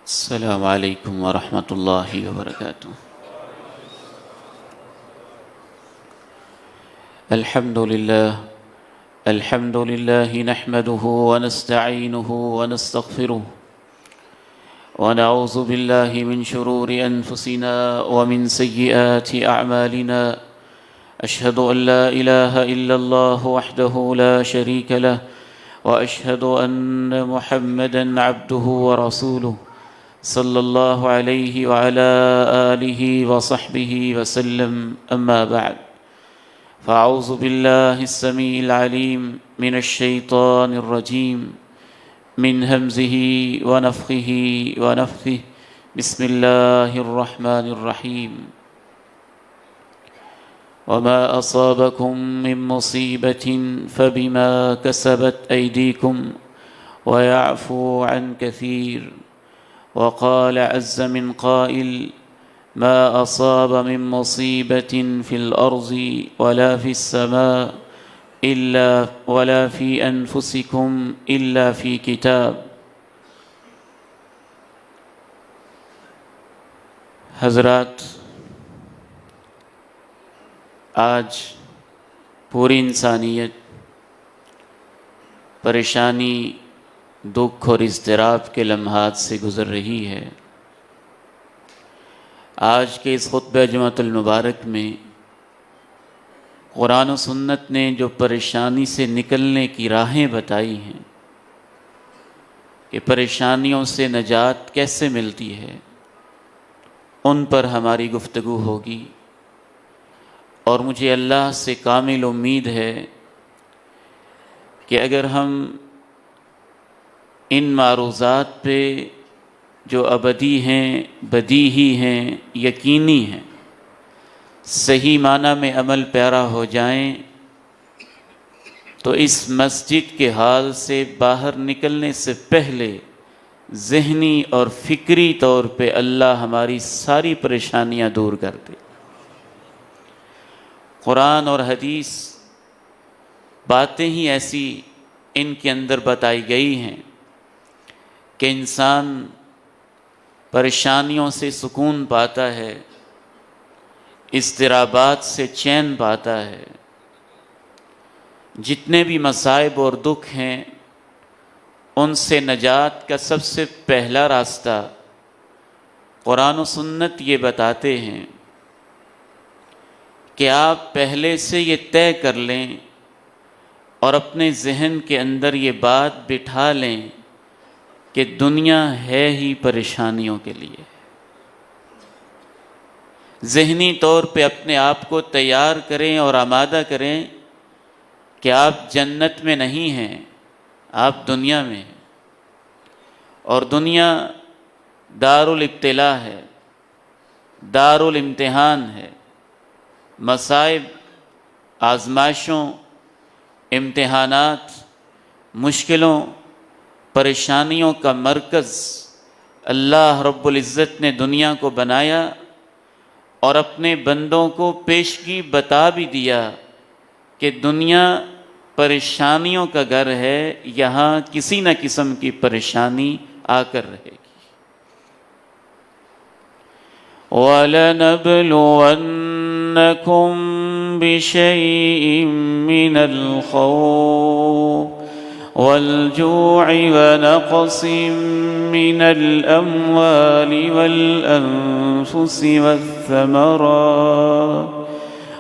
السلام علیکم ورحمۃ اللہ وبرکاتہ۔ الحمد للہ نحمده ونستعینه ونستغفره ونعوذ باللہ من شرور انفسنا ومن سیئات اعمالنا، اشہد ان لا الہ الا اللہ وحدہ لا شریک لہ واشہد ان محمدا عبدہ ورسولہ صلی اللہ علیہ وعلى آلہ وصحبہ وسلم، اما بعد فاعوذ باللہ السمیع العلیم من الشیطان الرجیم من ہمزہ ونفخہ ونفثہ، بسم اللہ الرحمن الرحیم۔ وما أصابكم من مصیبة فبما كسبت أيديكم ويعفو عن كثير، وقال عز من قائل ما أصاب من مصيبة في الأرض ولا في السماء ولا في أنفسكم إلا في كتاب۔ حضرات، آج پوری انسانیت پریشانی، دکھ اور اضطراب کے لمحات سے گزر رہی ہے۔ آج کے اس خطبہ جمعۃ المبارک میں قرآن و سنت نے جو پریشانی سے نکلنے کی راہیں بتائی ہیں کہ پریشانیوں سے نجات کیسے ملتی ہے، ان پر ہماری گفتگو ہوگی، اور مجھے اللہ سے کامل امید ہے کہ اگر ہم ان معروضات پہ جو ابدی ہیں، بدیہی ہیں، یقینی ہیں، صحیح معنی میں عمل پیرا ہو جائیں تو اس مسجد کے حال سے باہر نکلنے سے پہلے ذہنی اور فکری طور پہ اللہ ہماری ساری پریشانیاں دور کر دے۔ قرآن اور حدیث باتیں ہی ایسی ان کے اندر بتائی گئی ہیں کہ انسان پریشانیوں سے سکون پاتا ہے، اضطرابات سے چین پاتا ہے۔ جتنے بھی مصائب اور دکھ ہیں ان سے نجات کا سب سے پہلا راستہ قرآن و سنت یہ بتاتے ہیں کہ آپ پہلے سے یہ طے کر لیں اور اپنے ذہن کے اندر یہ بات بٹھا لیں کہ دنیا ہے ہی پریشانیوں کے لیے۔ ذہنی طور پہ اپنے آپ کو تیار کریں اور آمادہ کریں کہ آپ جنت میں نہیں ہیں، آپ دنیا میں ہیں، اور دنیا دار الابتلاء ہے، دار الامتحان ہے۔ مصائب، آزمائشوں، امتحانات، مشکلوں، پریشانیوں کا مرکز اللہ رب العزت نے دنیا کو بنایا اور اپنے بندوں کو پیشگی بتا بھی دیا کہ دنیا پریشانیوں کا گھر ہے، یہاں کسی نہ قسم کی پریشانی آ کر رہے گی۔ وَلَنَبْلُوَنَّكُمْ بِشَيْءٍ مِّنَ الْخَوْفِ وَالْجُوعِ وَنَقْصٍ مِّنَ الْأَمْوَالِ وَالْأَنفُسِ وَالثَّمَرَاتِ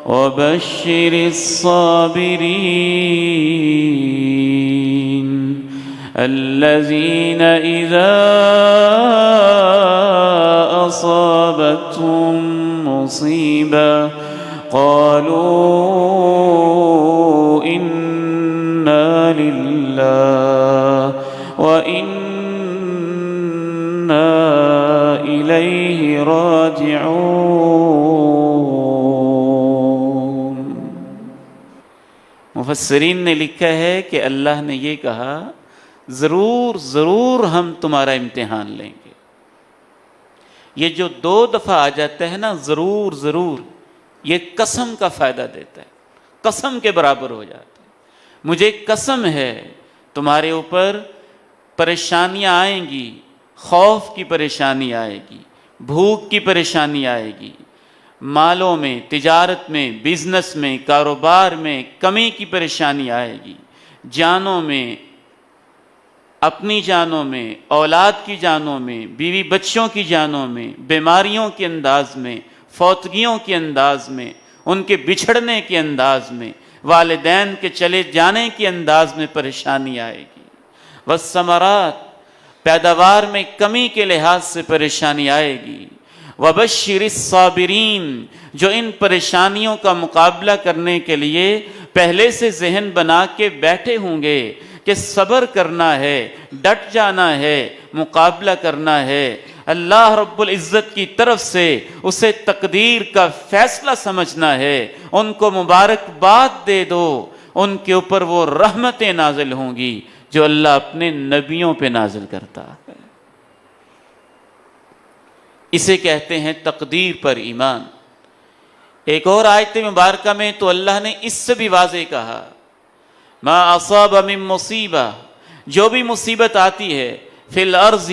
وَبَشِّرِ الصَّابِرِينَ الَّذِينَ إِذَا أَصَابَتْهُم مُّصِيبَةٌ قَالُوا إِنَّا لِلَّهِ وَإِنَّا إِلَيْهِ راجعون۔ مفسرین نے لکھا ہے کہ اللہ نے یہ کہا، ضرور ضرور ہم تمہارا امتحان لیں گے۔ یہ جو 2 دفعہ آ جاتا ہے نا، ضرور ضرور، یہ قسم کا فائدہ دیتا ہے، قسم کے برابر ہو جاتا ہے۔ مجھے قسم ہے تمہارے اوپر پریشانیاں آئیں گی، خوف کی پریشانی آئے گی، بھوک کی پریشانی آئے گی، مالوں میں، تجارت میں، بزنس میں، کاروبار میں کمی کی پریشانی آئے گی، جانوں میں، اپنی جانوں میں، اولاد کی جانوں میں، بیوی بچوں کی جانوں میں، بیماریوں کے انداز میں، فوتگیوں کے انداز میں، ان کے بچھڑنے کے انداز میں، والدین کے چلے جانے کے انداز میں پریشانی آئے گی۔ والثمرات، پیداوار میں کمی کے لحاظ سے پریشانی آئے گی۔ وبشر الصابرین، جو ان پریشانیوں کا مقابلہ کرنے کے لیے پہلے سے ذہن بنا کے بیٹھے ہوں گے کہ صبر کرنا ہے، ڈٹ جانا ہے، مقابلہ کرنا ہے، اللہ رب العزت کی طرف سے اسے تقدیر کا فیصلہ سمجھنا ہے، ان کو مبارکباد دے دو، ان کے اوپر وہ رحمتیں نازل ہوں گی جو اللہ اپنے نبیوں پہ نازل کرتا ہے۔ اسے کہتے ہیں تقدیر پر ایمان۔ ایک اور آیت مبارکہ میں تو اللہ نے اس سے بھی واضح کہا، ما اصاب من مصیبہ، جو بھی مصیبت آتی ہے، فی الارض،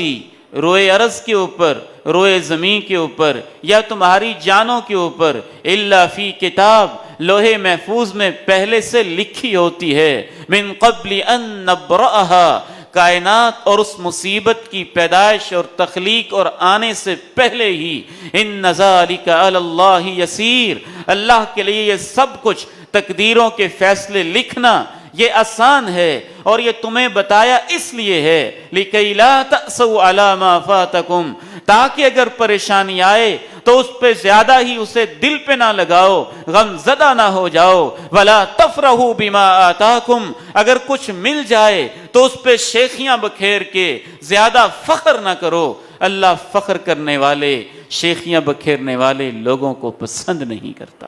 روئے ارض کے اوپر، روئے زمین کے اوپر، یا تمہاری جانوں کے اوپر، الا فی کتاب، لوح محفوظ میں پہلے سے لکھی ہوتی ہے، من قبل ان نبرأها، کائنات اور اس مصیبت کی پیدائش اور تخلیق اور آنے سے پہلے ہی، ان ذالک علی اللہ یسیر، اللہ کے لیے یہ سب کچھ تقدیروں کے فیصلے لکھنا یہ آسان ہے، اور یہ تمہیں بتایا اس لیے ہے لِكَيْ لَا تَأْسَوْا عَلَى مَا فَاتَكُمْ، تاکہ اگر پریشانی آئے تو اس پہ زیادہ ہی اسے دل پہ نہ لگاؤ، غم زدہ نہ ہو جاؤ، وَلَا تَفْرَحُوا بِمَا آتَاكُمْ، اگر کچھ مل جائے تو اس پہ شیخیاں بکھیر کے زیادہ فخر نہ کرو، اللہ فخر کرنے والے، شیخیاں بکھیرنے والے لوگوں کو پسند نہیں کرتا۔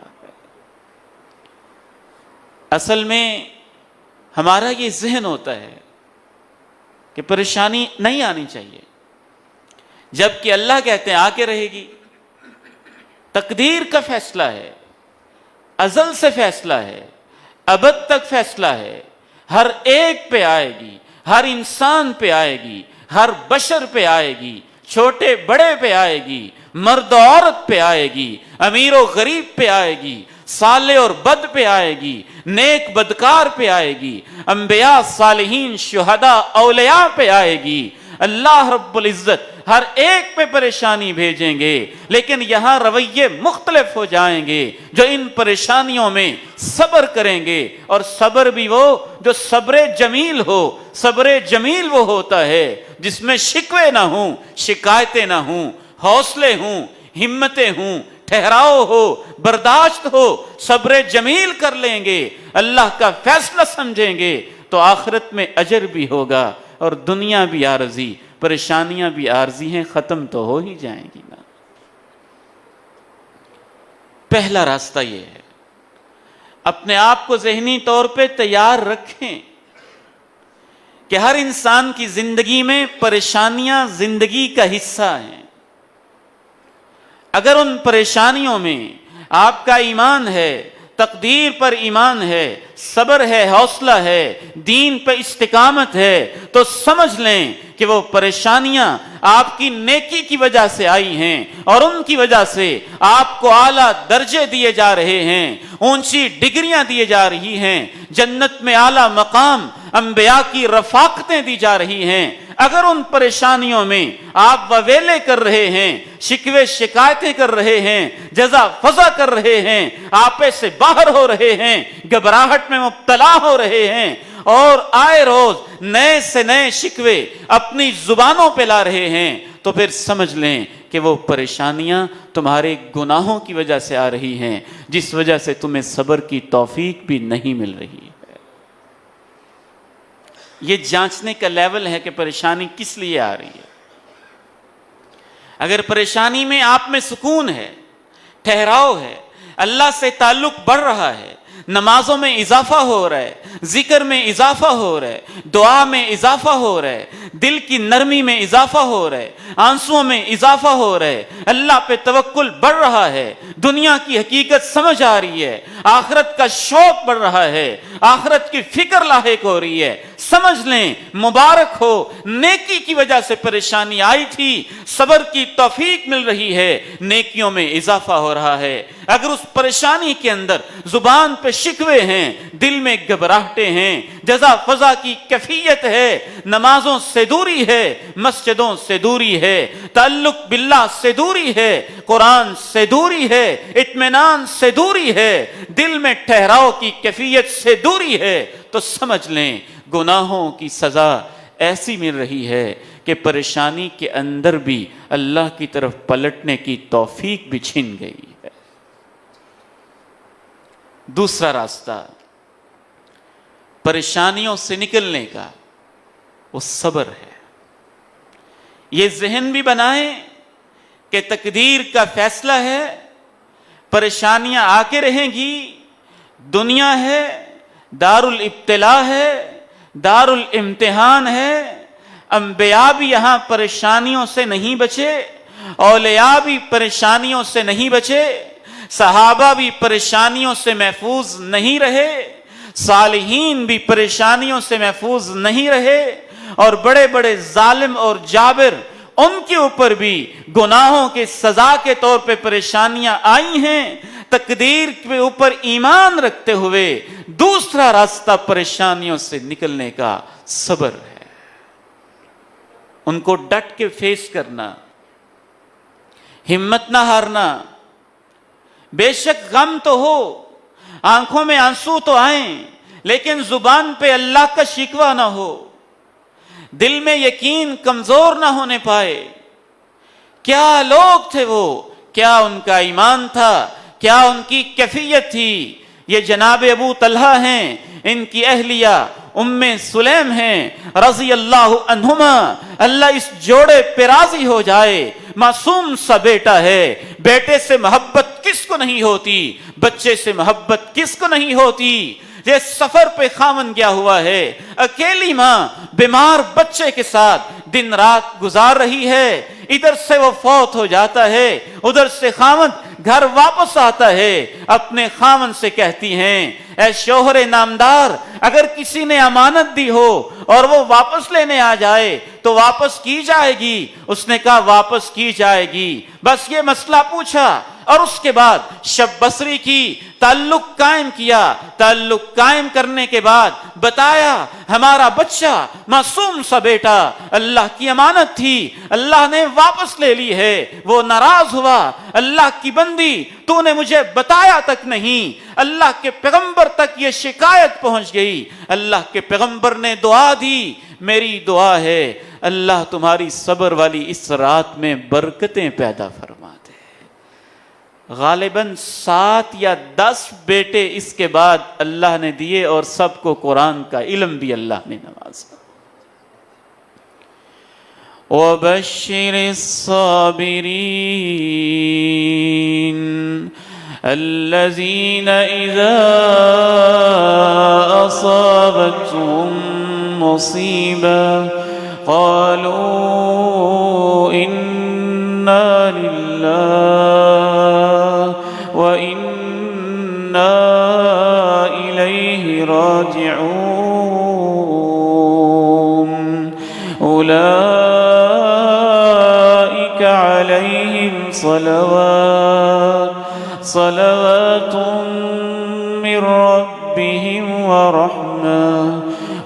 اصل میں ہمارا یہ ذہن ہوتا ہے کہ پریشانی نہیں آنی چاہیے، جبکہ اللہ کہتے ہیں آ کے رہے گی۔ تقدیر کا فیصلہ ہے، ازل سے فیصلہ ہے، ابد تک فیصلہ ہے، ہر ایک پہ آئے گی، ہر انسان پہ آئے گی، ہر بشر پہ آئے گی، چھوٹے بڑے پہ آئے گی، مرد و عورت پہ آئے گی، امیر و غریب پہ آئے گی، صالح اور بد پہ آئے گی، نیک بدکار پہ آئے گی، انبیاء، صالحین، شہداء، اولیاء پہ آئے گی۔ اللہ رب العزت ہر ایک پہ پریشانی بھیجیں گے، لیکن یہاں رویے مختلف ہو جائیں گے۔ جو ان پریشانیوں میں صبر کریں گے، اور صبر بھی وہ جو صبر جمیل ہو، صبر جمیل وہ ہوتا ہے جس میں شکوے نہ ہوں، شکایتیں نہ ہوں، حوصلے ہوں، ہمتیں ہوں، ٹھہراؤ ہو، برداشت ہو، صبر جمیل کر لیں گے، اللہ کا فیصلہ سمجھیں گے تو آخرت میں اجر بھی ہوگا، اور دنیا بھی عارضی، پریشانیاں بھی عارضی ہیں، ختم تو ہو ہی جائیں گی نا۔ پہلا راستہ یہ ہے، اپنے آپ کو ذہنی طور پہ تیار رکھیں کہ ہر انسان کی زندگی میں پریشانیاں زندگی کا حصہ ہیں۔ اگر ان پریشانیوں میں آپ کا ایمان ہے، تقدیر پر ایمان ہے، صبر ہے، حوصلہ ہے، دین پہ استقامت ہے، تو سمجھ لیں کہ وہ پریشانیاں آپ کی نیکی کی وجہ سے آئی ہیں، اور ان کی وجہ سے آپ کو اعلیٰ درجے دیے جا رہے ہیں، اونچی ڈگریاں دیے جا رہی ہیں، جنت میں اعلیٰ مقام، انبیاء کی رفاقتیں دی جا رہی ہیں۔ اگر ان پریشانیوں میں آپ وویلے کر رہے ہیں، شکوے شکایتیں کر رہے ہیں، جزا فضا کر رہے ہیں، آپے سے باہر ہو رہے ہیں، گھبراہٹ میں مبتلا ہو رہے ہیں، اور آئے روز نئے سے نئے شکوے اپنی زبانوں پہ لا رہے ہیں، تو پھر سمجھ لیں کہ وہ پریشانیاں تمہارے گناہوں کی وجہ سے آ رہی ہیں، جس وجہ سے تمہیں صبر کی توفیق بھی نہیں مل رہی ہے۔ یہ جانچنے کا لیول ہے کہ پریشانی کس لیے آ رہی ہے۔ اگر پریشانی میں آپ میں سکون ہے، ٹھہراؤ ہے، اللہ سے تعلق بڑھ رہا ہے، نمازوں میں اضافہ ہو رہا ہے، ذکر میں اضافہ ہو رہا ہے، دعا میں اضافہ ہو رہا ہے، دل کی نرمی میں اضافہ ہو رہا ہے، آنسوؤں میں اضافہ ہو رہا ہے، اللہ پہ توکل بڑھ رہا ہے، دنیا کی حقیقت سمجھ آ رہی ہے، آخرت کا شوق بڑھ رہا ہے، آخرت کی فکر لاحق ہو رہی ہے، سمجھ لیں مبارک ہو، نیکی کی وجہ سے پریشانی آئی تھی، صبر کی توفیق مل رہی ہے، نیکیوں میں اضافہ ہو رہا ہے۔ اگر اس پریشانی کے اندر زبان پہ شکوے ہیں، دل میں گھبراہٹیں ہیں، جزا فضا کی کیفیت ہے، نمازوں سے دوری ہے، مسجدوں سے دوری ہے، تعلق باللہ سے دوری ہے، قرآن سے دوری ہے، اطمینان سے دوری ہے، دل میں ٹھہراؤ کی کیفیت سے دوری ہے، تو سمجھ لیں گناہوں کی سزا ایسی مل رہی ہے کہ پریشانی کے اندر بھی اللہ کی طرف پلٹنے کی توفیق بھی چھن گئی ہے۔ دوسرا راستہ پریشانیوں سے نکلنے کا وہ صبر ہے۔ یہ ذہن بھی بنائیں کہ تقدیر کا فیصلہ ہے، پریشانیاں آ کے رہیں گی، دنیا ہے، دار الابتلاء ہے، دار الامتحان ہے، انبیاء بھی یہاں پریشانیوں سے نہیں بچے، اولیاء بھی پریشانیوں سے نہیں بچے، صحابہ بھی پریشانیوں سے محفوظ نہیں رہے، صالحین بھی پریشانیوں سے محفوظ نہیں رہے، اور بڑے بڑے ظالم اور جابر ان کے اوپر بھی گناہوں کے سزا کے طور پہ پریشانیاں آئی ہیں۔ تقدیر کے اوپر ایمان رکھتے ہوئے دوسرا راستہ پریشانیوں سے نکلنے کا صبر ہے، ان کو ڈٹ کے فیس کرنا، ہمت نہ ہارنا۔ بے شک غم تو ہو، آنکھوں میں آنسو تو آئیں، لیکن زبان پہ اللہ کا شکوہ نہ ہو، دل میں یقین کمزور نہ ہونے پائے۔ کیا لوگ تھے وہ، کیا ان کا ایمان تھا، کیا ان کی کیفیت تھی۔ یہ جناب ابو طلحہ ہیں، ان کی اہلیہ ام سلیم ہیں رضی اللہ عنہما، اللہ اس جوڑے پہ راضی ہو جائے۔ معصوم سا بیٹا ہے، بیٹے سے محبت کس کو نہیں ہوتی، بچے سے محبت کس کو نہیں ہوتی۔ یہ سفر پہ خامن گیا ہوا ہے، اکیلی ماں بیمار بچے کے ساتھ دن رات گزار رہی ہے، ادھر سے وہ فوت ہو جاتا ہے، ادھر سے خامن گھر واپس آتا ہے، اپنے خامن سے کہتی ہیں اے شوہر نامدار، اگر کسی نے امانت دی ہو اور وہ واپس لینے آ جائے تو واپس کی جائے گی۔ اس نے کہا واپس کی جائے گی، بس یہ مسئلہ پوچھا، اور اس کے بعد شب بصری کی، تعلق قائم کیا، تعلق قائم کرنے کے بعد بتایا ہمارا بچہ معصوم سا بیٹا اللہ کی امانت تھی، اللہ نے واپس لے لی ہے۔ وہ ناراض ہوا، اللہ کی بندی تو نے مجھے بتایا تک نہیں۔ اللہ کے پیغمبر تک یہ شکایت پہنچ گئی، اللہ کے پیغمبر نے دعا دی، میری دعا ہے اللہ تمہاری صبر والی اس رات میں برکتیں پیدا فرما دے۔ غالباً 7 یا 10 بیٹے اس کے بعد اللہ نے دیے، اور سب کو قرآن کا علم بھی اللہ نے نوازا۔ وَبَشِّرِ الصَّابِرِينَ الَّذِينَ إِذَا أَصَابَتْهُم مُّصِيبَةٌ قَالُوا إِنَّا لِلَّهِ وَإِنَّا إِلَيْهِ رَاجِعُونَ أُولَئِكَ عَلَيْهِمْ صلوات من ربهم ورحمة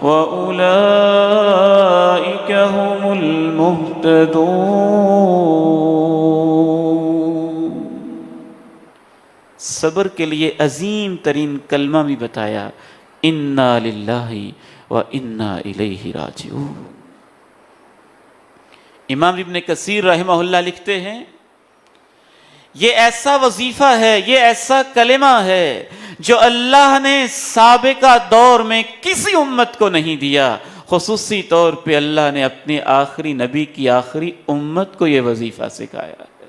وأولئك هم المهتدون۔ صبر کے لیے عظیم ترین کلمہ بھی بتایا، انا للہ وانا الیہ راجعون۔ امام ابن کثیر رحمہ اللہ لکھتے ہیں یہ ایسا وظیفہ ہے، یہ ایسا کلمہ ہے جو اللہ نے سابقہ دور میں کسی امت کو نہیں دیا، خصوصی طور پہ اللہ نے اپنے آخری نبی کی آخری امت کو یہ وظیفہ سکھایا ہے۔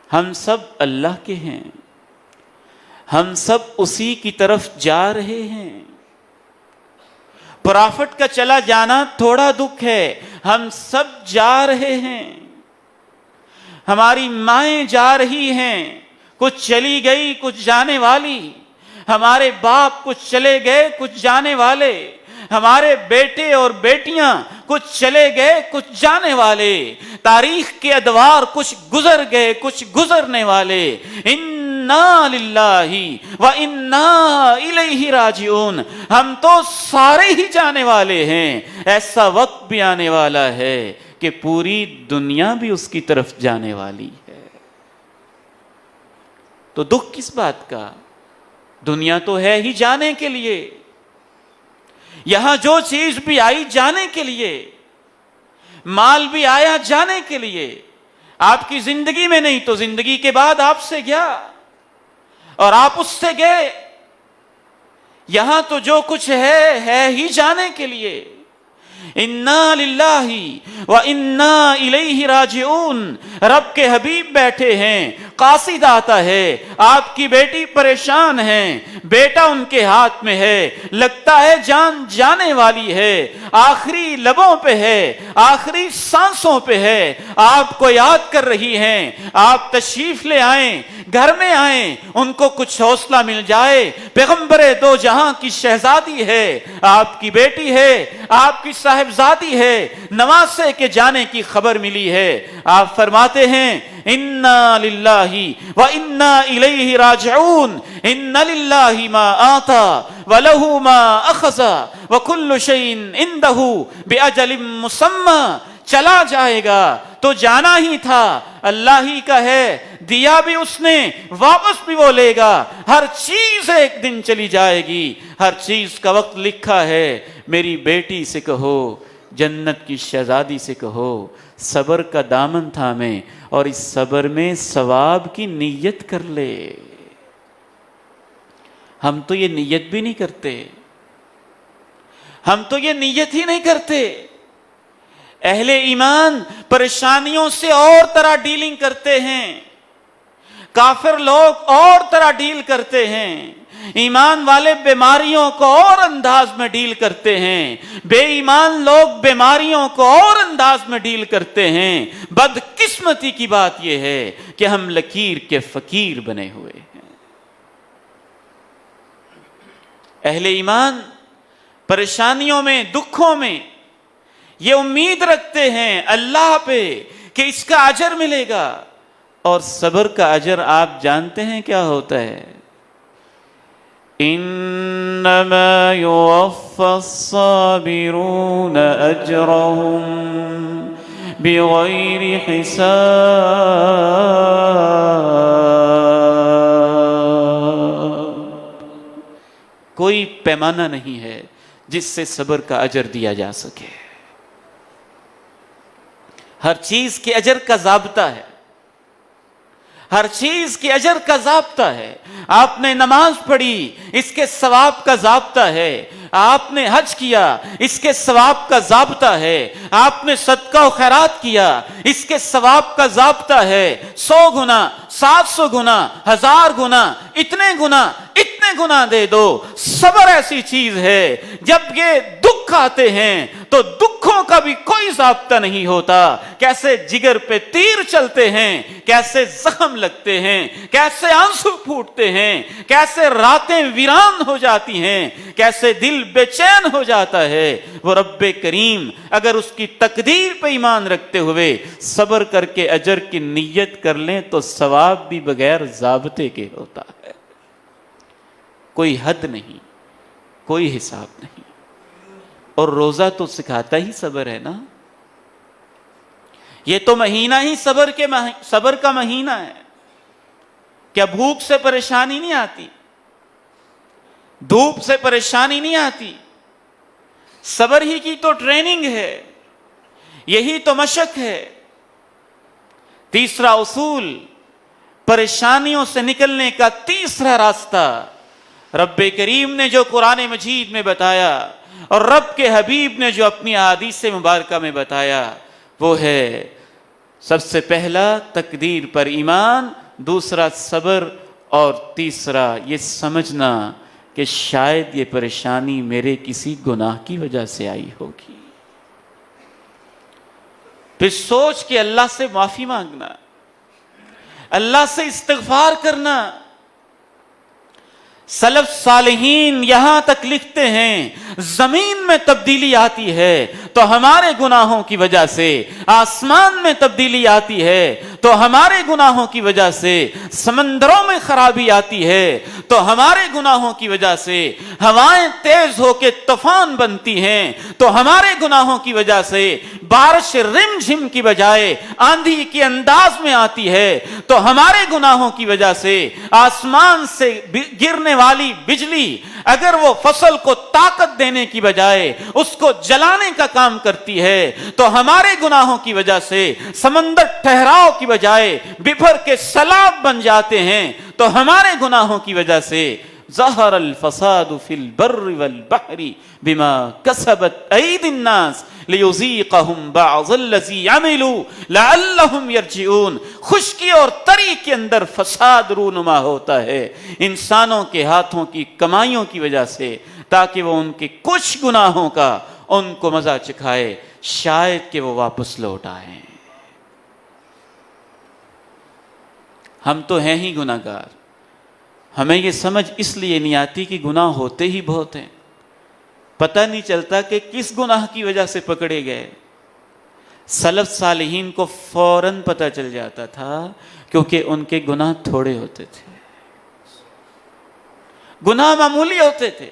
ہم سب اللہ کے ہیں، ہم سب اسی کی طرف جا رہے ہیں۔ پرافٹ کا چلا جانا تھوڑا دکھ ہے، ہم سب جا رہے ہیں، ہماری مائیں جا رہی ہیں، کچھ چلی گئی کچھ جانے والی، ہمارے باپ کچھ چلے گئے کچھ جانے والے، ہمارے بیٹے اور بیٹیاں کچھ چلے گئے کچھ جانے والے، تاریخ کے ادوار کچھ گزر گئے کچھ گزرنے والے، انا للہ و انا الیہ راجعون، ہم تو سارے ہی جانے والے ہیں، ایسا وقت بھی آنے والا ہے کہ پوری دنیا بھی اس کی طرف جانے والی ہے۔ تو دکھ کس بات کا؟ دنیا تو ہے ہی جانے کے لیے، یہاں جو چیز بھی آئی جانے کے لیے، مال بھی آیا جانے کے لیے، آپ کی زندگی میں نہیں تو زندگی کے بعد آپ سے گیا اور آپ اس سے گئے، یہاں تو جو کچھ ہے ہی جانے کے لیے۔ انا للہ و انا الیہ راجعون، رب کے حبیب بیٹھے ہیں، قاصد آتا ہے، آپ کی بیٹی پریشان ہے، بیٹا ان کے ہاتھ میں ہے، لگتا ہے جان جانے والی ہے، آخری لبوں پہ ہے، آخری سانسوں پہ ہے، آپ کو یاد کر رہی ہیں، آپ تشریف لے آئیں، گھر میں آئیں، ان کو کچھ حوصلہ مل جائے، پیغمبر دو جہاں کی شہزادی ہے، آپ کی بیٹی ہے، آپ کی صاحبزادی ہے، نواسے کے جانے کی خبر ملی ہے، آپ فرماتے ہیں انا للہ و انا الیہ راجعون، ان للہ ما آتا ولہ ما اخذ وکل شیء عندہ باجل مسمی، چلا جائے گا تو جانا ہی تھا، اللہ ہی کا ہے، دیا بھی اس نے، واپس بھی وہ لے گا، ہر چیز ایک دن چلی جائے گی، ہر چیز کا وقت لکھا ہے۔ میری بیٹی سے کہو، جنت کی شہزادی سے کہو، صبر کا دامن تھامے اور اس صبر میں ثواب کی نیت کر لے۔ ہم تو یہ نیت بھی نہیں کرتے، ہم تو یہ نیت ہی نہیں کرتے۔ اہل ایمان پریشانیوں سے اور طرح ڈیلنگ کرتے ہیں، کافر لوگ اور طرح ڈیل کرتے ہیں، ایمان والے بیماریوں کو اور انداز میں ڈیل کرتے ہیں، بے ایمان لوگ بیماریوں کو اور انداز میں ڈیل کرتے ہیں۔ بدقسمتی کی بات یہ ہے کہ ہم لکیر کے فقیر بنے ہوئے ہیں۔ اہل ایمان پریشانیوں میں، دکھوں میں یہ امید رکھتے ہیں اللہ پہ کہ اس کا اجر ملے گا، اور صبر کا اجر آپ جانتے ہیں کیا ہوتا ہے؟ انما یوفی الصابرون اجرهم بغیر حساب، کوئی پیمانہ نہیں ہے جس سے صبر کا اجر دیا جا سکے۔ ہر چیز کے اجر کا ضابطہ ہے، ہر چیز کے اجر کا ضابطہ ہے۔ آپ نے نماز پڑھی، اس کے ثواب کا ضابطہ ہے، آپ نے حج کیا، اس کے ثواب کا ضابطہ ہے، آپ نے صدقہ و خیرات کیا، اس کے ثواب کا ضابطہ ہے۔ 100 گنا، 700 گنا، 1000 گنا، اتنے گنا دے دو۔ صبر ایسی چیز ہے، جب یہ دکھ آتے ہیں تو دکھوں کا بھی کوئی ضابطہ نہیں ہوتا، کیسے جگر پہ تیر چلتے ہیں، کیسے زخم لگتے ہیں، کیسے آنسو پھوٹتے ہیں، کیسے راتیں ویران ہو جاتی ہیں، کیسے دل بے چین ہو جاتا ہے۔ وہ رب کریم اگر اس کی تقدیر پہ ایمان رکھتے ہوئے صبر کر کے اجر کی نیت کر لیں تو ثواب بھی بغیر ضابطے کے ہوتا ہے، کوئی حد نہیں، کوئی حساب نہیں۔ اور روزہ تو سکھاتا ہی صبر ہے نا، یہ تو مہینہ ہی صبر کا مہینہ ہے۔ کیا بھوک سے پریشانی نہیں آتی، دھوپ سے پریشانی نہیں آتی؟ صبر ہی کی تو ٹریننگ ہے، یہی تو مشق ہے۔ تیسرا اصول، پریشانیوں سے نکلنے کا تیسرا راستہ رب کریم نے جو قرآن مجید میں بتایا اور رب کے حبیب نے جو اپنی احادیث مبارکہ میں بتایا، وہ ہے سب سے پہلا تقدیر پر ایمان، دوسرا صبر، اور تیسرا یہ سمجھنا کہ شاید یہ پریشانی میرے کسی گناہ کی وجہ سے آئی ہوگی. پھر سوچ کے اللہ سے معافی مانگنا، اللہ سے استغفار کرنا. سلف صالحین یہاں تک لکھتے ہیں زمین میں تبدیلی آتی ہے تو ہمارے گناہوں کی وجہ سے، آسمان میں تبدیلی آتی ہے تو ہمارے گناہوں کی وجہ سے، سمندروں میں خرابی آتی ہے تو ہمارے گناہوں کی وجہ سے، ہوائیں تیز ہو کے طوفان بنتی ہیں تو ہمارے گناہوں کی وجہ سے، بارش رم جھم کی بجائے آندھی کے انداز میں آتی ہے تو ہمارے گناہوں کی وجہ سے، آسمان سے گرنے والی بجلی اگر وہ فصل کو طاقت دینے کی بجائے اس کو جلانے کا کام کرتی ہے تو ہمارے گناہوں کی وجہ سے، سمندر ٹھہراؤ کی بجائے بفر کے سیلاب بن جاتے ہیں تو ہمارے گناہوں کی وجہ سے، ظہر الفساد فی البر والبحر بما کسبت ایدی الناس لیذیقہم بعض الذی عملوا لعلہم یرجعون. خشکی اور تری کے اندر فساد رونما ہوتا ہے انسانوں کے ہاتھوں کی کمائیوں کی وجہ سے، تاکہ وہ ان کے کچھ گناہوں کا ان کو مزہ چکھائے، شاید کہ وہ واپس لوٹ آئیں. ہم تو ہیں ہی گناہ گار. ہمیں یہ سمجھ اس لیے نہیں آتی کہ گناہ ہوتے ہی بہت ہیں، پتہ نہیں چلتا کہ کس گناہ کی وجہ سے پکڑے گئے. سلف صالحین کو فوراً پتہ چل جاتا تھا کیونکہ ان کے گناہ تھوڑے ہوتے تھے، گناہ معمولی ہوتے تھے.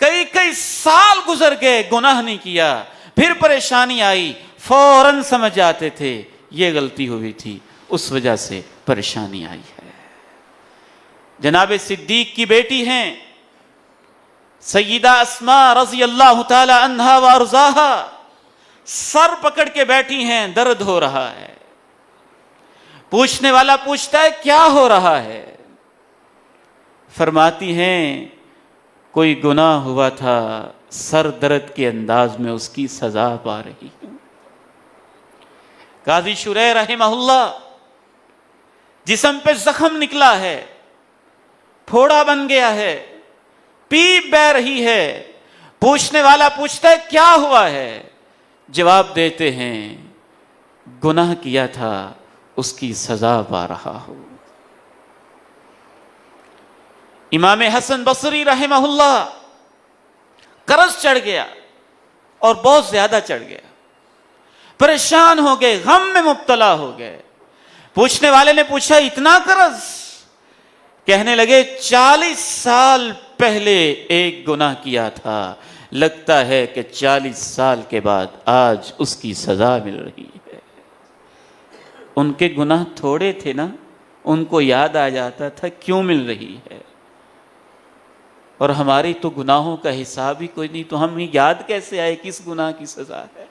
کئی سال گزر گئے گناہ نہیں کیا، پھر پریشانی آئی، فوراً سمجھ جاتے تھے یہ غلطی ہوئی تھی، اس وجہ سے پریشانی آئی ہے. جناب صدیق کی بیٹی ہیں سیدہ اسماء رضی اللہ تعالی عنہا وارضاہا، سر پکڑ کے بیٹھی ہیں، درد ہو رہا ہے. پوچھنے والا پوچھتا ہے کیا ہو رہا ہے؟ فرماتی ہیں کوئی گناہ ہوا تھا، سر درد کے انداز میں اس کی سزا پا رہی ہوں. قاضی شریح رحمہ اللہ، جسم پہ زخم نکلا ہے، پھوڑا بن گیا ہے، پیپ بہ رہی ہے. پوچھنے والا پوچھتا ہے کیا ہوا ہے؟ جواب دیتے ہیں گناہ کیا تھا، اس کی سزا پا رہا ہوں. امام حسن بصری رحمہ اللہ، قرض چڑھ گیا اور بہت زیادہ چڑھ گیا، پریشان ہو گئے، غم میں مبتلا ہو گئے. پوچھنے والے نے پوچھا اتنا قرض؟ کہنے لگے 40 سال پہلے ایک گناہ کیا تھا، لگتا ہے کہ 40 سال کے بعد آج اس کی سزا مل رہی ہے. ان کے گناہ تھوڑے تھے نا، ان کو یاد آ جاتا تھا کیوں مل رہی ہے. اور ہماری تو گناہوں کا حساب ہی کوئی نہیں، تو ہمیں یاد کیسے آئے کس گناہ کی سزا ہے؟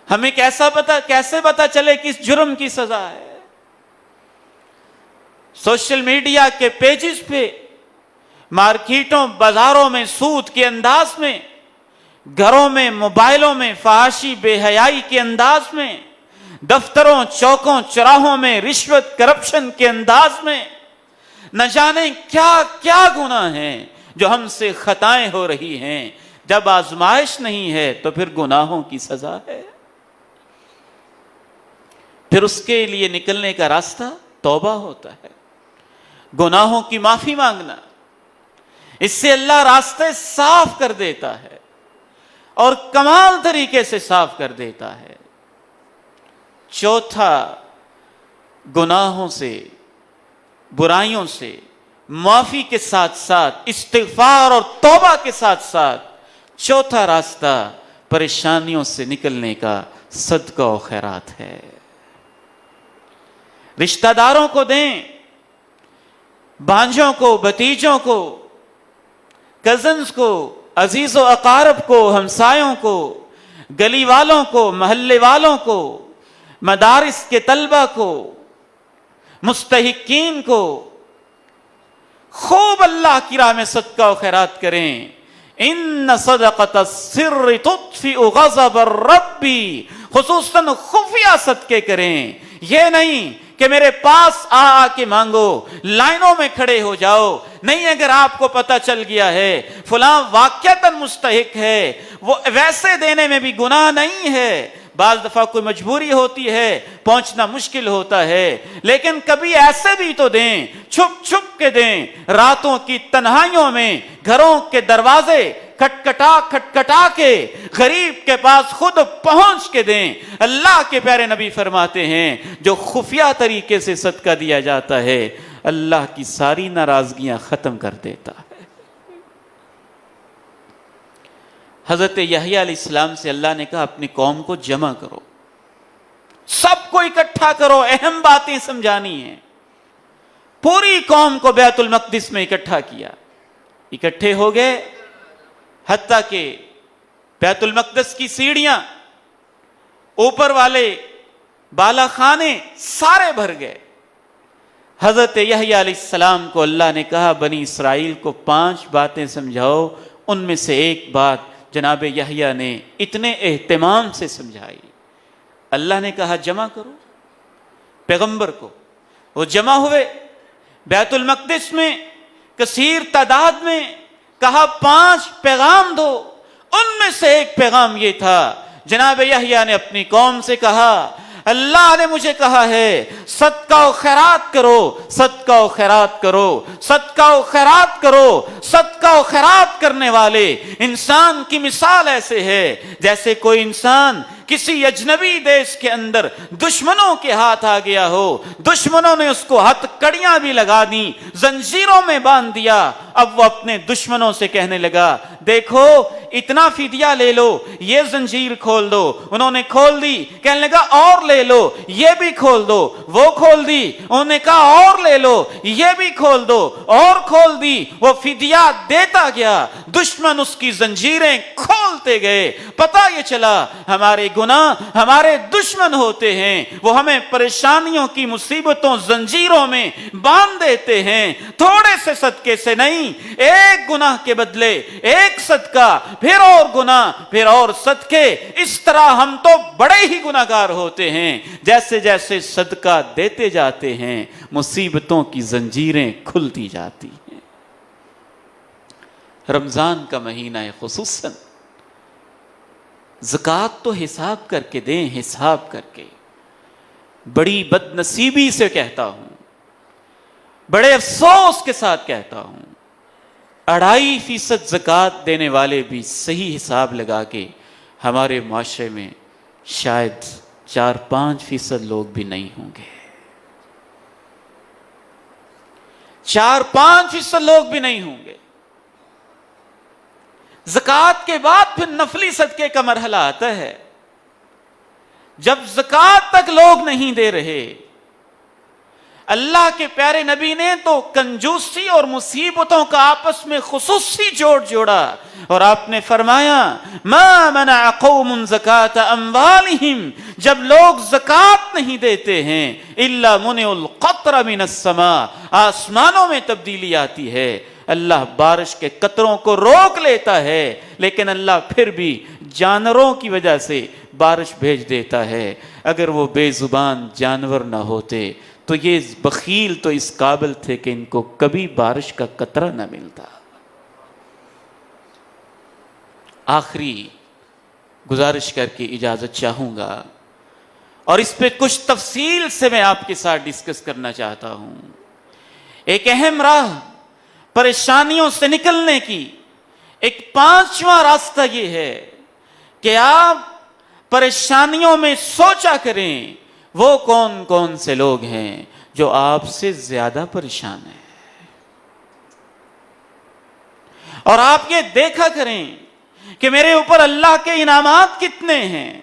ہمیں کیسے پتا چلے کس جرم کی سزا ہے؟ سوشل میڈیا کے پیجز پہ، مارکیٹوں بازاروں میں سود کے انداز میں، گھروں میں موبائلوں میں فحاشی بے حیائی کے انداز میں، دفتروں چوکوں چراہوں میں رشوت کرپشن کے انداز میں، نہ جانے کیا کیا گناہ ہیں جو ہم سے خطائیں ہو رہی ہیں. جب آزمائش نہیں ہے تو پھر گناہوں کی سزا ہے. پھر اس کے لیے نکلنے کا راستہ توبہ ہوتا ہے، گناہوں کی معافی مانگنا. اس سے اللہ راستے صاف کر دیتا ہے اور کمال طریقے سے صاف کر دیتا ہے. چوتھا، گناہوں سے، برائیوں سے معافی کے ساتھ ساتھ استغفار اور توبہ کے ساتھ ساتھ چوتھا راستہ پریشانیوں سے نکلنے کا صدقہ و خیرات ہے. رشتہ داروں کو دیں، بھانجوں کو، بھتیجوں کو، کزنز کو، عزیز و اقارب کو، ہمسایوں کو، گلی والوں کو، محلے والوں کو، مدارس کے طلبہ کو، مستحقین کو خوب اللہ کی راہ میں صدقہ و خیرات کریں. ان صدقۃ السر تطفئ غضب الرب، خصوصاً خفیہ صدقے کریں. یہ نہیں کہ میرے پاس آ کے مانگو, لائنوں میں کھڑے ہو جاؤ. نہیں, اگر آپ کو پتہ چل گیا ہے فلاں واقعتاً مستحق ہے, وہ ویسے دینے میں بھی گناہ نہیں ہے. بعض دفعہ کوئی مجبوری ہوتی ہے, پہنچنا مشکل ہوتا ہے, لیکن کبھی ایسے بھی تو دیں, چھپ چھپ کے دیں, راتوں کی تنہائیوں میں گھروں کے دروازے کھٹکھٹا کے غریب کے پاس خود پہنچ کے دیں. اللہ کے پیارے نبی فرماتے ہیں جو خفیہ طریقے سے صدقہ دیا جاتا ہے اللہ کی ساری ناراضگیاں ختم کر دیتا ہے. حضرت یحییٰ علیہ السلام سے اللہ نے کہا اپنی قوم کو جمع کرو, سب کو اکٹھا کرو, اہم باتیں سمجھانی ہیں. پوری قوم کو بیت المقدس میں اکٹھا کیا, اکٹھے ہو گئے, حتیٰ کہ بیت المقدس کی سیڑھیاں, اوپر والے بالا خانے سارے بھر گئے. حضرت یحییٰ علیہ السلام کو اللہ نے کہا بنی اسرائیل کو 5 باتیں سمجھاؤ. ان میں سے ایک بات جناب یحییٰ نے اتنے اہتمام سے سمجھائی. اللہ نے کہا جمع کرو پیغمبر کو. وہ جمع ہوئے بیت المقدس میں کثیر تعداد میں. کہا 5 پیغام دو. ان میں سے ایک پیغام یہ تھا, جناب یحییٰ نے اپنی قوم سے کہا اللہ نے مجھے کہا ہے صدقہ و خیرات کرو, صدقہ و خیرات کرو, صدقہ و خیرات کرو. صدقہ و خیرات کرنے والے انسان کی مثال ایسے ہے جیسے کوئی انسان کسی اجنبی دیش کے اندر دشمنوں کے ہاتھ آ گیا ہو, دشمنوں نے اس کو ہتھ کڑیاں بھی لگا دیں, زنجیروں میں باندھ دیا. اب وہ اپنے دشمنوں سے کہنے لگا دیکھو اتنا فدیہ لے لو, یہ زنجیر کھول دو. انہوں نے کھول دی. کہنے لگا اور لے لو, یہ بھی کھول دو. وہ کھول دی. انہوں نے کہا اور لے لو, یہ بھی کھول دو, اور کھول دی. وہ فدیہ دیتا گیا, دشمن اس کی زنجیریں کھولتے گئے. پتہ یہ چلا ہمارے گناہ ہمارے دشمن ہوتے ہیں, وہ ہمیں پریشانیوں کی مصیبتوں زنجیروں میں باندھ دیتے ہیں. تھوڑے سے صدقے سے نہیں, ایک گناہ کے بدلے ایک صدقہ, پھر اور گناہ, پھر اور صدقے. اس طرح ہم تو بڑے ہی گناہگار ہوتے ہیں. جیسے جیسے صدقہ دیتے جاتے ہیں مصیبتوں کی زنجیریں کھلتی جاتی ہیں. رمضان کا مہینہ ہے, خصوصاً زکوٰۃ تو حساب کر کے دیں, حساب کر کے. بڑی بد نصیبی سے کہتا ہوں, بڑے افسوس کے ساتھ کہتا ہوں, 2.5% زکوٰۃ دینے والے بھی صحیح حساب لگا کے ہمارے معاشرے میں شاید 4-5% لوگ بھی نہیں ہوں گے. 4-5% لوگ بھی نہیں ہوں گے. زکوٰۃ کے بعد پھر نفلی صدقے کا مرحلہ آتا ہے. جب زکوٰۃ تک لوگ نہیں دے رہے, اللہ کے پیارے نبی نے تو کنجوسی اور مصیبتوں کا آپس میں خصوصی جوڑ جوڑا, اور آپ نے فرمایا ما منع قوم زکاة اموالہم, جب لوگ زکوٰۃ نہیں دیتے ہیں الا منع القطر من السماء, آسمانوں میں تبدیلی آتی ہے. اللہ بارش کے قطروں کو روک لیتا ہے, لیکن اللہ پھر بھی جانوروں کی وجہ سے بارش بھیج دیتا ہے. اگر وہ بے زبان جانور نہ ہوتے تو یہ بخیل تو اس قابل تھے کہ ان کو کبھی بارش کا قطرہ نہ ملتا. آخری گزارش کر کے اجازت چاہوں گا, اور اس پہ کچھ تفصیل سے میں آپ کے ساتھ ڈسکس کرنا چاہتا ہوں. ایک اہم راہ پریشانیوں سے نکلنے کی, ایک 5واں راستہ یہ ہے کہ آپ پریشانیوں میں سوچا کریں وہ کون کون سے لوگ ہیں جو آپ سے زیادہ پریشان ہیں, اور آپ یہ دیکھا کریں کہ میرے اوپر اللہ کے انعامات کتنے ہیں.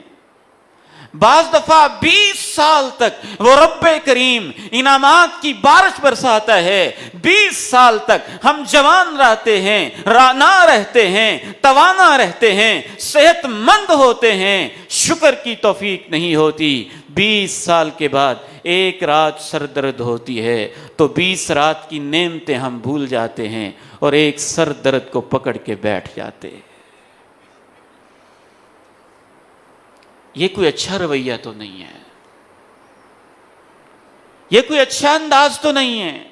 بعض دفعہ 20 سال تک وہ رب کریم انعامات کی بارش برساتا ہے. 20 سال تک ہم جوان رہتے ہیں, رانا رہتے ہیں, توانا رہتے ہیں, صحت مند ہوتے ہیں, شکر کی توفیق نہیں ہوتی. 20 سال کے بعد ایک رات سر درد ہوتی ہے تو 20 رات کی نعمتیں ہم بھول جاتے ہیں اور ایک سر درد کو پکڑ کے بیٹھ جاتے ہیں. یہ کوئی اچھا رویہ تو نہیں ہے. یہ کوئی اچھا انداز تو نہیں ہے.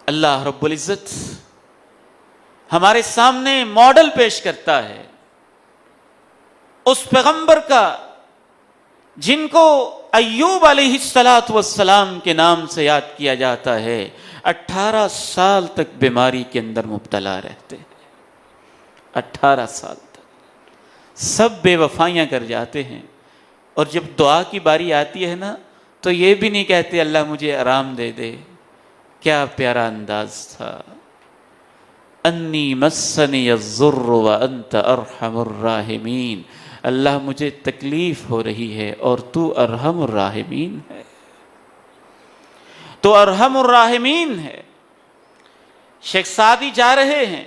اللہ رب العزت ہمارے سامنے ماڈل پیش کرتا ہے اس پیغمبر کا جن کو ایوب علیہ السلام کے نام سے یاد کیا جاتا ہے. 18 سال تک بیماری کے اندر مبتلا رہتے ہیں. 18 سال تک سب بے وفائیاں کر جاتے ہیں، اور جب دعا کی باری آتی ہے نا تو یہ بھی نہیں کہتے اللہ مجھے آرام دے دے. کیا پیارا انداز تھا. انی مسنی الضر وانت ارحم الراحمین. اللہ مجھے تکلیف ہو رہی ہے اور تو ارحم الراحمین ہے، تو ارحم الراحمین ہے. شیخ سعدی جا رہے ہیں،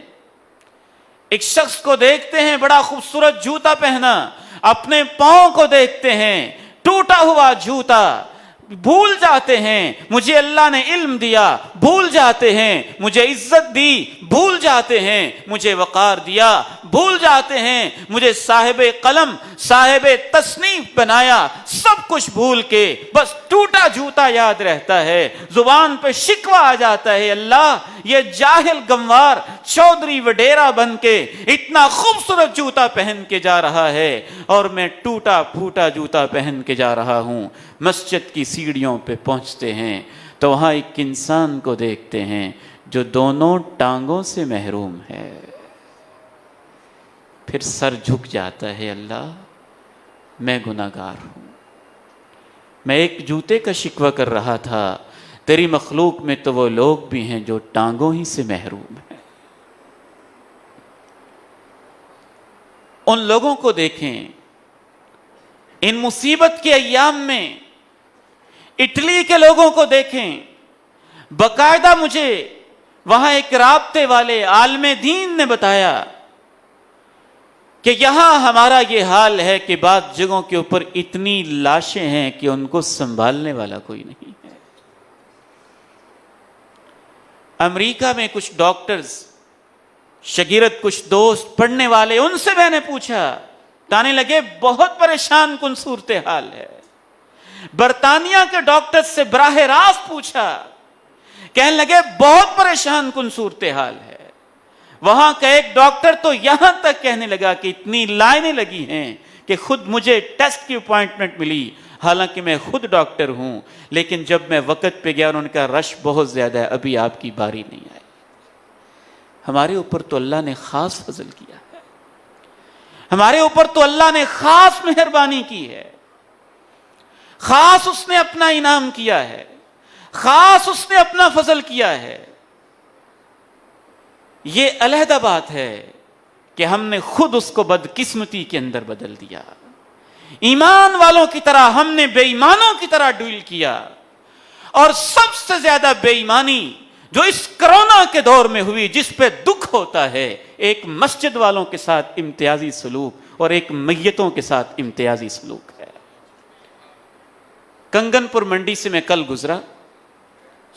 ایک شخص کو دیکھتے ہیں بڑا خوبصورت جوتا پہنا، اپنے پاؤں کو دیکھتے ہیں ٹوٹا ہوا جوتا، بھول جاتے ہیں مجھے اللہ نے علم دیا، بھول جاتے ہیں مجھے عزت دی، بھول جاتے ہیں مجھے وقار دیا، بھول جاتے ہیں مجھے صاحب قلم صاحب تصنیف بنایا. سب کچھ بھول کے بس ٹوٹا جوتا یاد رہتا ہے. زبان پہ شکوہ آ جاتا ہے اللہ یہ جاہل گنوار چودھری وڈیرا بن کے اتنا خوبصورت جوتا پہن کے جا رہا ہے اور میں ٹوٹا پھوٹا جوتا پہن کے جا رہا ہوں. مسجد کی سیڑھیوں پہ پہنچتے ہیں تو وہاں ایک انسان کو دیکھتے ہیں جو دونوں ٹانگوں سے محروم ہے. پھر سر جھک جاتا ہے اللہ میں گناہگار ہوں، میں ایک جوتے کا شکوہ کر رہا تھا، تیری مخلوق میں تو وہ لوگ بھی ہیں جو ٹانگوں ہی سے محروم ہیں. ان لوگوں کو دیکھیں ان مصیبت کے ایام میں. اٹلی کے لوگوں کو دیکھیں، باقاعدہ مجھے وہاں ایک رابطے والے عالم دین نے بتایا کہ یہاں ہمارا یہ حال ہے کہ بعض جگہوں کے اوپر اتنی لاشیں ہیں کہ ان کو سنبھالنے والا کوئی نہیں ہے. امریکہ میں کچھ ڈاکٹرز شاگرد کچھ دوست پڑھنے والے ان سے میں نے پوچھا، کہنے لگے بہت پریشان کن صورتحال ہے. برطانیہ کے ڈاکٹر سے براہ راست پوچھا، کہنے لگے بہت پریشان کن صورتحال ہے. وہاں کا ایک ڈاکٹر تو یہاں تک کہنے لگا کہ اتنی لائنیں لگی ہیں کہ خود مجھے ٹیسٹ کی اپوائنٹمنٹ ملی، حالانکہ میں خود ڈاکٹر ہوں، لیکن جب میں وقت پہ گیا انہوں نے کہا رش بہت زیادہ ہے، ابھی آپ کی باری نہیں آئی. ہمارے اوپر تو اللہ نے خاص فضل کیا ہے، ہمارے اوپر تو اللہ نے خاص مہربانی کی ہے، خاص اس نے اپنا انعام کیا ہے، خاص اس نے اپنا فضل کیا ہے. یہ علیحدہ بات ہے کہ ہم نے خود اس کو بدقسمتی کے اندر بدل دیا. ایمان والوں کی طرح ہم نے بے ایمانوں کی طرح ڈیل کیا. اور سب سے زیادہ بے ایمانی جو اس کرونا کے دور میں ہوئی، جس پہ دکھ ہوتا ہے، ایک مسجد والوں کے ساتھ امتیازی سلوک اور ایک میتوں کے ساتھ امتیازی سلوک ہے. کنگن پور منڈی سے میں کل گزرا،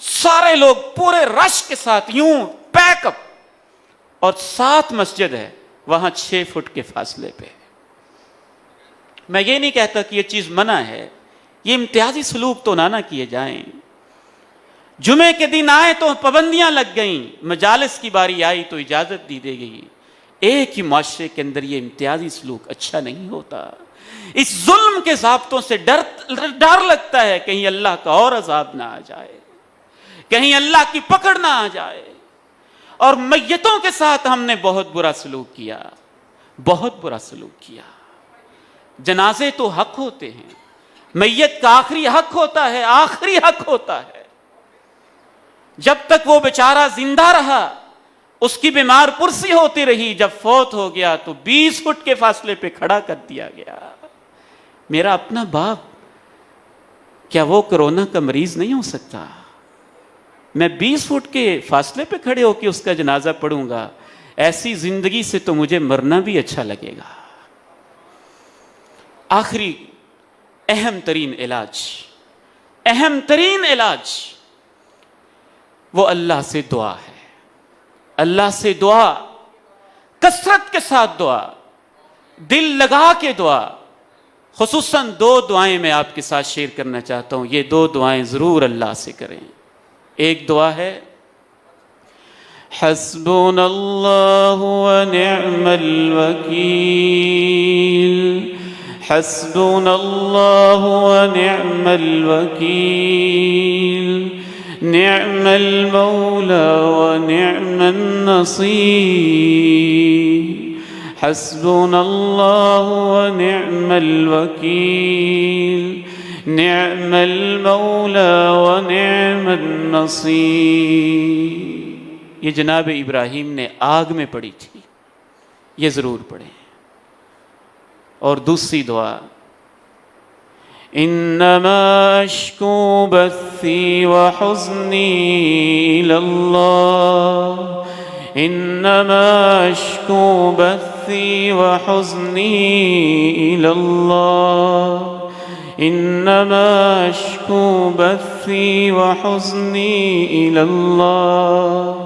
سارے لوگ پورے رش کے ساتھ یوں پیک اپ، اور 7 مسجد ہے وہاں 6 فٹ کے فاصلے پہ. میں یہ نہیں کہتا کہ یہ چیز منع ہے، یہ امتیازی سلوک تو نہ کیے جائیں. جمعے کے دن آئے تو پابندیاں لگ گئیں، مجالس کی باری آئی تو اجازت دی گئی. ایک ہی معاشرے کے اندر یہ امتیازی سلوک اچھا نہیں ہوتا. اس ظلم کے ضابطوں سے ڈر لگتا ہے کہیں اللہ کا اور عذاب نہ آ جائے، کہیں اللہ کی پکڑ نہ آ جائے. اور میتوں کے ساتھ ہم نے بہت برا سلوک کیا، بہت برا سلوک کیا. جنازے تو حق ہوتے ہیں، میت کا آخری حق ہوتا ہے، آخری حق ہوتا ہے. جب تک وہ بیچارہ زندہ رہا اس کی بیمار پرسی ہوتی رہی، جب فوت ہو گیا تو 20 فٹ کے فاصلے پہ کھڑا کر دیا گیا. میرا اپنا باپ، کیا وہ کورونا کا مریض نہیں ہو سکتا؟ میں 20 فٹ کے فاصلے پہ کھڑے ہو کے اس کا جنازہ پڑھوں گا؟ ایسی زندگی سے تو مجھے مرنا بھی اچھا لگے گا. آخری اہم ترین علاج وہ اللہ سے دعا ہے. اللہ سے دعا، کثرت کے ساتھ دعا، دل لگا کے دعا، خصوصاً 2 دعائیں میں آپ کے ساتھ شیئر کرنا چاہتا ہوں، یہ 2 دعائیں ضرور اللہ سے کریں۔ ایک دعا ہے حسبنا اللہ ونعم الوکیل، حسبنا اللہ ونعم الوکیل، نعم المولى ونعم النصير، حسبنا اللہ ونعم الوکیل، نعم المولى ونعم النصير۔ یہ جناب ابراہیم نے آگ میں پڑھی تھی، یہ ضرور پڑھیں۔ اور دوسری دعا انما اشکو بثی وحزنی الی اللہ، انما اشکو بثی وحزنی الی اللہ، انما اشکو بثی وحزنی الی اللہ،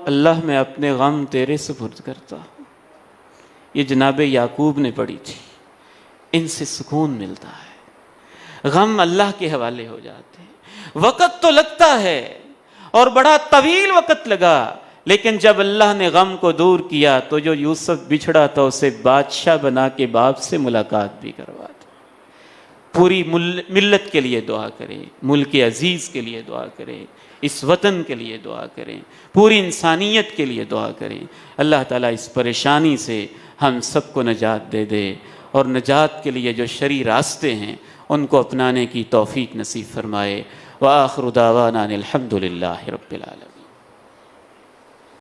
اللہ میں اپنے غم تیرے سپرد کرتا ہوں۔ یہ جناب یعقوب نے پڑھی تھی، ان سے سکون ملتا ہے، غم اللہ کے حوالے ہو جاتے ہیں۔ وقت تو لگتا ہے اور بڑا طویل وقت لگا، لیکن جب اللہ نے غم کو دور کیا تو جو یوسف بچھڑا تھا اسے بادشاہ بنا کے باپ سے ملاقات بھی کروا دی۔ پوری ملت کے لیے دعا کریں، ملک عزیز کے لیے دعا کریں، اس وطن کے لیے دعا کریں، پوری انسانیت کے لیے دعا کریں۔ اللہ تعالیٰ اس پریشانی سے ہم سب کو نجات دے دے، اور نجات کے لیے جو شرعی راستے ہیں ان کو اپنانے کی توفیق نصیب فرمائے۔ وآخر دعوانا ان الحمد للہ رب العالمین۔